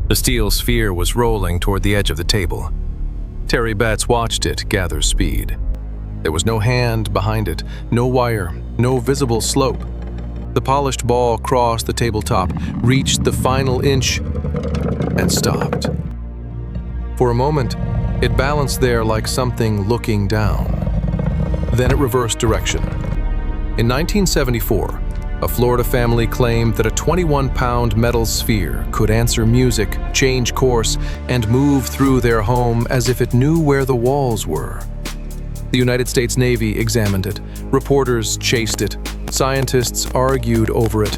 The steel sphere was rolling toward the edge of the table. Terry Betz watched it gather speed. There was no hand behind it, no wire, no visible slope. The polished ball crossed the tabletop, reached the final inch, and stopped. For a moment, it balanced there like something looking down. Then it reversed direction. In 1974, a Florida family claimed that a 21-pound metal sphere could answer music, change course, and move through their home as if it knew where the walls were. The United States Navy examined it, reporters chased it, scientists argued over it,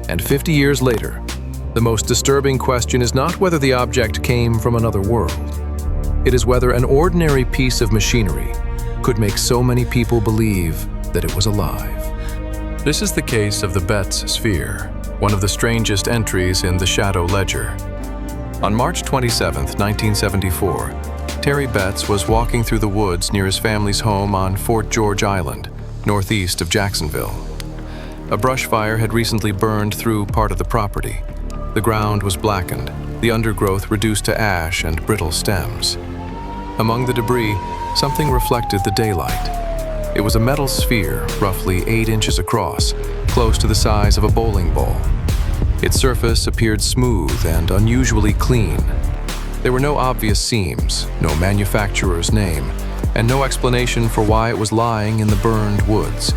and 50 years later, the most disturbing question is not whether the object came from another world. It is whether an ordinary piece of machinery could make so many people believe that it was alive. This is the case of the Betz sphere, one of the strangest entries in the Shadow Ledger. On March 27, 1974, Terry Betz was walking through the woods near his family's home on Fort George Island, northeast of Jacksonville. A brush fire had recently burned through part of the property. The ground was blackened, the undergrowth reduced to ash and brittle stems. Among the debris, something reflected the daylight. It was a metal sphere, roughly 8 inches across, close to the size of a bowling ball. Its surface appeared smooth and unusually clean. There were no obvious seams, no manufacturer's name, and no explanation for why it was lying in the burned woods.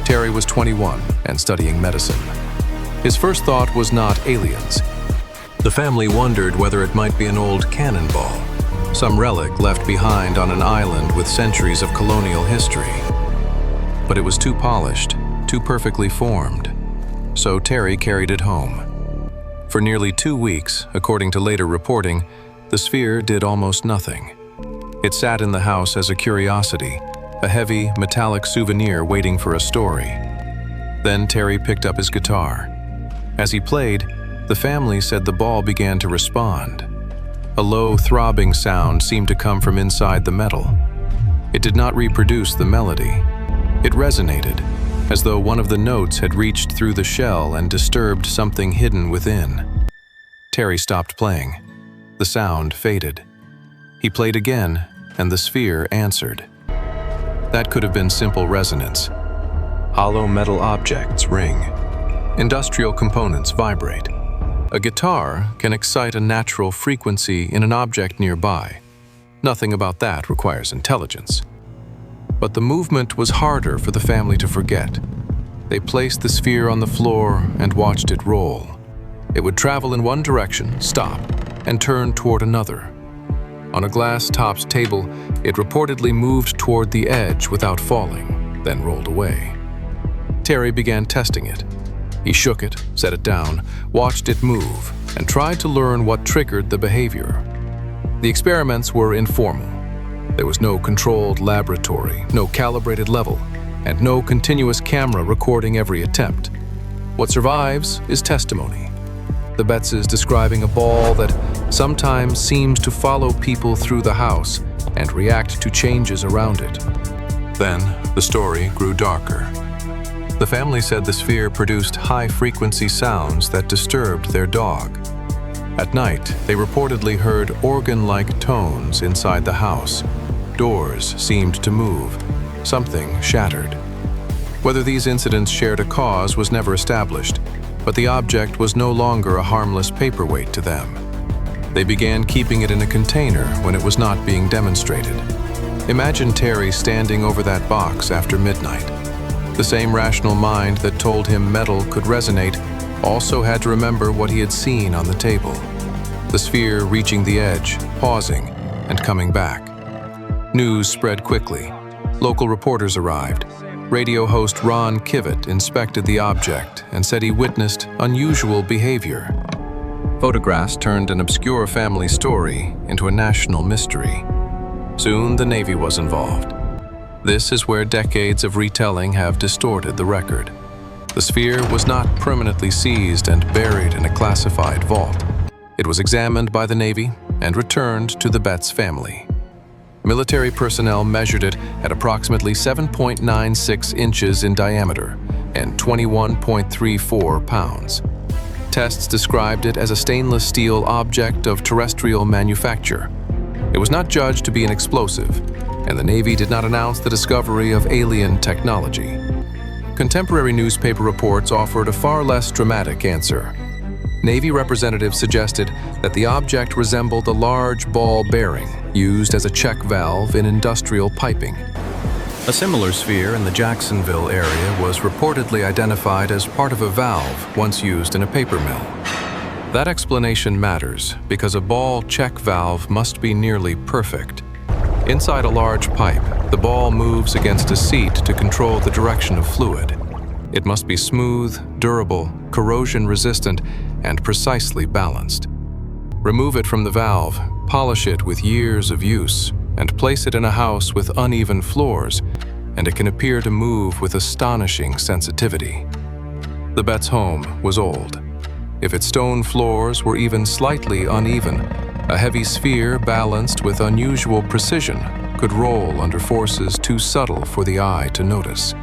Terry was 21 and studying medicine. His first thought was not aliens. The family wondered whether it might be an old cannonball, some relic left behind on an island with centuries of colonial history. But it was too polished, too perfectly formed. So Terry carried it home. For nearly 2 weeks, according to later reporting, the sphere did almost nothing. It sat in the house as a curiosity, a heavy, metallic souvenir waiting for a story. Then Terry picked up his guitar. As he played, the family said the ball began to respond. A low, throbbing sound seemed to come from inside the metal. It did not reproduce the melody. It resonated, as though one of the notes had reached through the shell and disturbed something hidden within. Terry stopped playing. The sound faded. He played again, and the sphere answered. That could have been simple resonance. Hollow metal objects ring. Industrial components vibrate. A guitar can excite a natural frequency in an object nearby. Nothing about that requires intelligence. But the movement was harder for the family to forget. They placed the sphere on the floor and watched it roll. It would travel in one direction, stop, and turn toward another. On a glass-topped table, it reportedly moved toward the edge without falling, then rolled away. Terry began testing it. He shook it, set it down, watched it move, and tried to learn what triggered the behavior. The experiments were informal. There was no controlled laboratory, no calibrated level, and no continuous camera recording every attempt. What survives is testimony. The Betzes describing a ball that sometimes seems to follow people through the house and react to changes around it. Then the story grew darker. The family said the sphere produced high-frequency sounds that disturbed their dog. At night, they reportedly heard organ-like tones inside the house. Doors seemed to move. Something shattered. Whether these incidents shared a cause was never established, but the object was no longer a harmless paperweight to them. They began keeping it in a container when it was not being demonstrated. Imagine Terry standing over that box after midnight. The same rational mind that told him metal could resonate also had to remember what he had seen on the table. The sphere reaching the edge, pausing, and coming back. News spread quickly. Local reporters arrived. Radio host Ron Kivett inspected the object and said he witnessed unusual behavior. Photographs turned an obscure family story into a national mystery. Soon the Navy was involved. This is where decades of retelling have distorted the record. The sphere was not permanently seized and buried in a classified vault. It was examined by the Navy and returned to the Betz family. Military personnel measured it at approximately 7.96 inches in diameter and 21.34 pounds. Tests described it as a stainless steel object of terrestrial manufacture. It was not judged to be an explosive, and the Navy did not announce the discovery of alien technology. Contemporary newspaper reports offered a far less dramatic answer. Navy representatives suggested that the object resembled a large ball bearing used as a check valve in industrial piping. A similar sphere in the Jacksonville area was reportedly identified as part of a valve once used in a paper mill. That explanation matters because a ball check valve must be nearly perfect. Inside a large pipe, the ball moves against a seat to control the direction of fluid. It must be smooth, durable, corrosion-resistant, and precisely balanced. Remove it from the valve, polish it with years of use, and place it in a house with uneven floors, and it can appear to move with astonishing sensitivity. The Betz home was old. If its stone floors were even slightly uneven, a heavy sphere balanced with unusual precision could roll under forces too subtle for the eye to notice.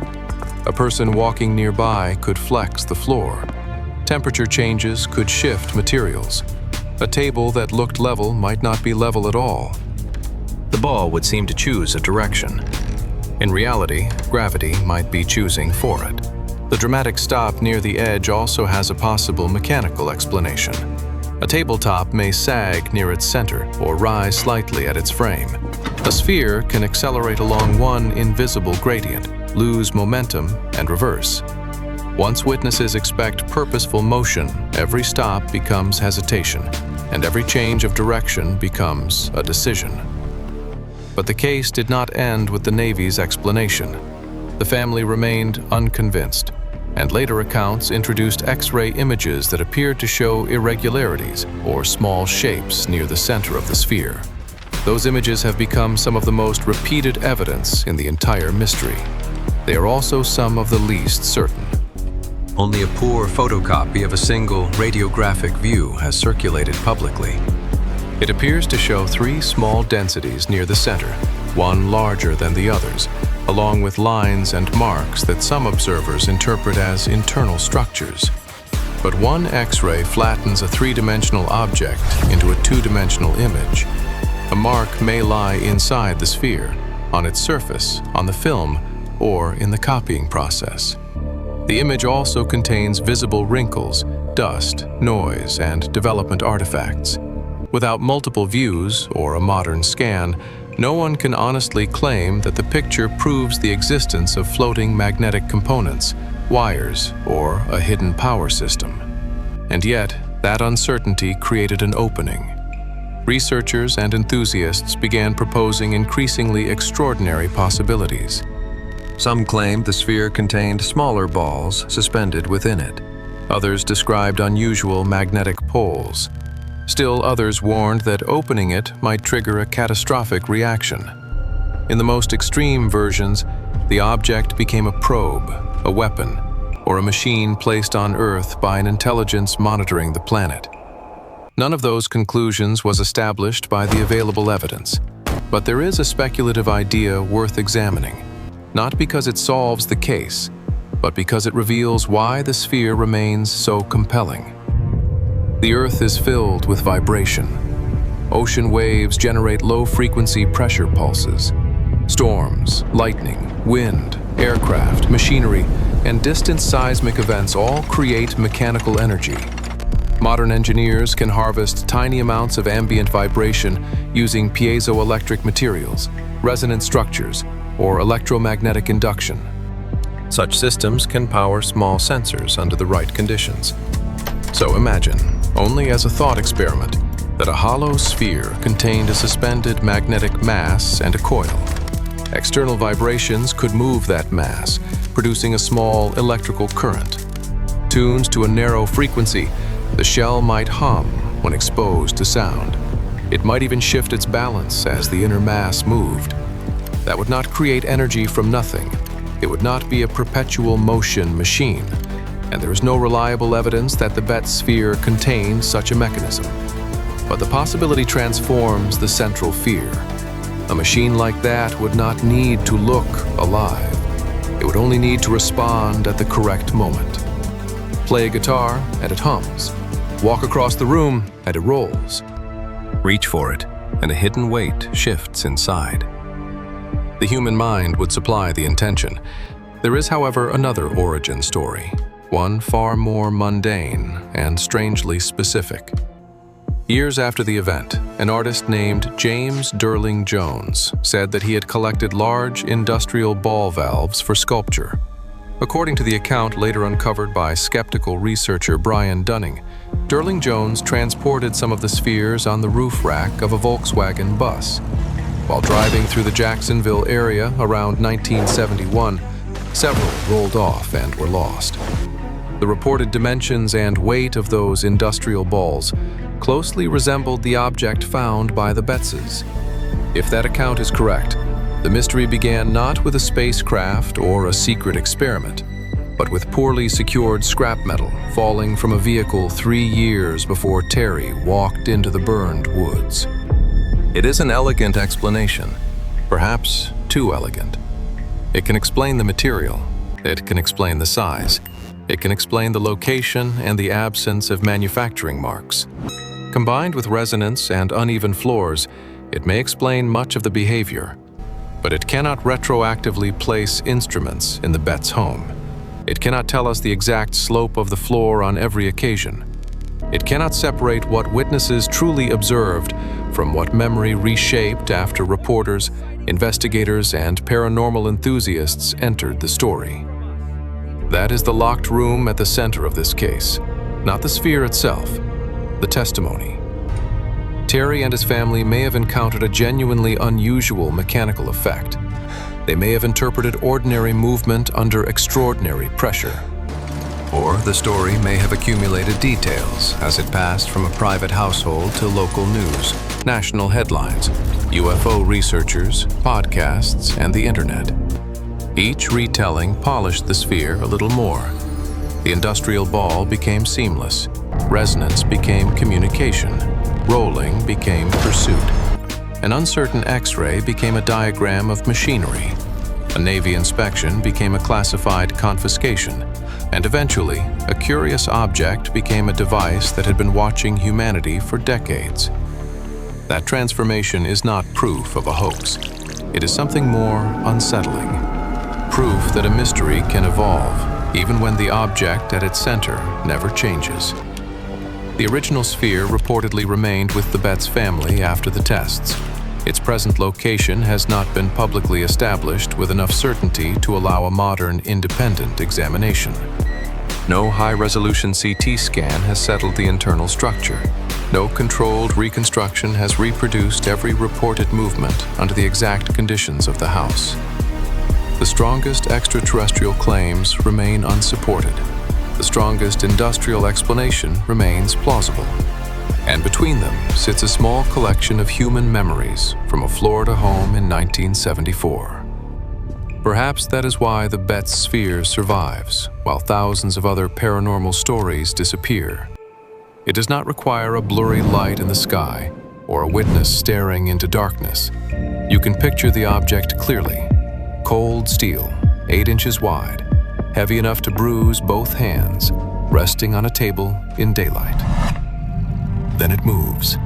A person walking nearby could flex the floor. Temperature changes could shift materials. A table that looked level might not be level at all. The ball would seem to choose a direction. In reality, gravity might be choosing for it. The dramatic stop near the edge also has a possible mechanical explanation. A tabletop may sag near its center or rise slightly at its frame. A sphere can accelerate along one invisible gradient, lose momentum, and reverse. Once witnesses expect purposeful motion, every stop becomes hesitation, and every change of direction becomes a decision. But the case did not end with the Navy's explanation. The family remained unconvinced, and later accounts introduced X-ray images that appeared to show irregularities or small shapes near the center of the sphere. Those images have become some of the most repeated evidence in the entire mystery. They are also some of the least certain. Only a poor photocopy of a single radiographic view has circulated publicly. It appears to show three small densities near the center, one larger than the others, along with lines and marks that some observers interpret as internal structures. But one X-ray flattens a three-dimensional object into a two-dimensional image. A mark may lie inside the sphere, on its surface, on the film, or in the copying process. The image also contains visible wrinkles, dust, noise, and development artifacts. Without multiple views or a modern scan, no one can honestly claim that the picture proves the existence of floating magnetic components, wires, or a hidden power system. And yet, that uncertainty created an opening. Researchers and enthusiasts began proposing increasingly extraordinary possibilities. Some claimed the sphere contained smaller balls suspended within it. Others described unusual magnetic poles. Still others warned that opening it might trigger a catastrophic reaction. In the most extreme versions, the object became a probe, a weapon, or a machine placed on Earth by an intelligence monitoring the planet. None of those conclusions was established by the available evidence, but there is a speculative idea worth examining, not because it solves the case, but because it reveals why the sphere remains so compelling. The Earth is filled with vibration. Ocean waves generate low-frequency pressure pulses. Storms, lightning, wind, aircraft, machinery, and distant seismic events all create mechanical energy. Modern engineers can harvest tiny amounts of ambient vibration using piezoelectric materials, resonant structures, or electromagnetic induction. Such systems can power small sensors under the right conditions. So imagine, only as a thought experiment, that a hollow sphere contained a suspended magnetic mass and a coil. External vibrations could move that mass, producing a small electrical current. Tuned to a narrow frequency, the shell might hum when exposed to sound. It might even shift its balance as the inner mass moved. That would not create energy from nothing. It would not be a perpetual motion machine, and there is no reliable evidence that the Betz sphere contained such a mechanism. But the possibility transforms the central fear. A machine like that would not need to look alive. It would only need to respond at the correct moment. Play a guitar and it hums. Walk across the room, and it rolls. Reach for it, and a hidden weight shifts inside. The human mind would supply the intention. There is, however, another origin story, one far more mundane and strangely specific. Years after the event, an artist named James Durling Jones said that he had collected large industrial ball valves for sculpture. According to the account later uncovered by skeptical researcher Brian Dunning, Durling Jones transported some of the spheres on the roof rack of a Volkswagen bus. While driving through the Jacksonville area around 1971, several rolled off and were lost. The reported dimensions and weight of those industrial balls closely resembled the object found by the Betzes. If that account is correct, the mystery began not with a spacecraft or a secret experiment, but with poorly secured scrap metal falling from a vehicle 3 years before Terry walked into the burned woods. It is an elegant explanation, perhaps too elegant. It can explain the material, it can explain the size, it can explain the location and the absence of manufacturing marks. Combined with resonance and uneven floors, it may explain much of the behavior. But it cannot retroactively place instruments in the Betz home. It cannot tell us the exact slope of the floor on every occasion. It cannot separate what witnesses truly observed from what memory reshaped after reporters, investigators, and paranormal enthusiasts entered the story. That is the locked room at the center of this case, not the sphere itself, the testimony. Terry and his family may have encountered a genuinely unusual mechanical effect. They may have interpreted ordinary movement under extraordinary pressure. Or the story may have accumulated details as it passed from a private household to local news, national headlines, UFO researchers, podcasts, and the internet. Each retelling polished the sphere a little more. The industrial ball became seamless. Resonance became communication. Rolling became pursuit. An uncertain X-ray became a diagram of machinery. A Navy inspection became a classified confiscation. And eventually, a curious object became a device that had been watching humanity for decades. That transformation is not proof of a hoax. It is something more unsettling. Proof that a mystery can evolve, even when the object at its center never changes. The original sphere reportedly remained with the Betz family after the tests. Its present location has not been publicly established with enough certainty to allow a modern, independent examination. No high-resolution CT scan has settled the internal structure. No controlled reconstruction has reproduced every reported movement under the exact conditions of the house. The strongest extraterrestrial claims remain unsupported. The strongest industrial explanation remains plausible. And between them sits a small collection of human memories from a Florida home in 1974. Perhaps that is why the Betz sphere survives, while thousands of other paranormal stories disappear. It does not require a blurry light in the sky or a witness staring into darkness. You can picture the object clearly. Cold steel, 8 inches wide, heavy enough to bruise both hands, resting on a table in daylight. Then it moves.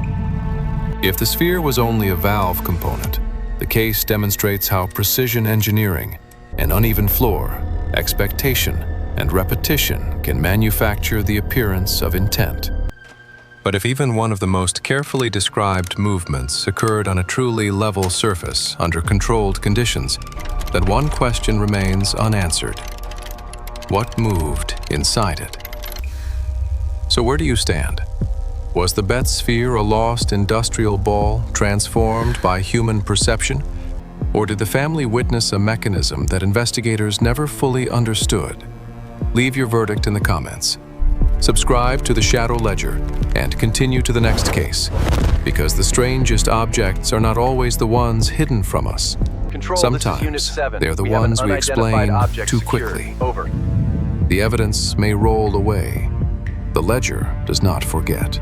If the sphere was only a valve component, the case demonstrates how precision engineering, an uneven floor, expectation, and repetition can manufacture the appearance of intent. But if even one of the most carefully described movements occurred on a truly level surface under controlled conditions, then one question remains unanswered. What moved inside it? So where do you stand? Was the Betz sphere a lost industrial ball transformed by human perception? Or did the family witness a mechanism that investigators never fully understood? Leave your verdict in the comments. Subscribe to the Shadow Ledger and continue to the next case, because the strangest objects are not always the ones hidden from us. Control, Sometimes they're the ones we explain too quickly. Over. The evidence may roll away. The ledger does not forget.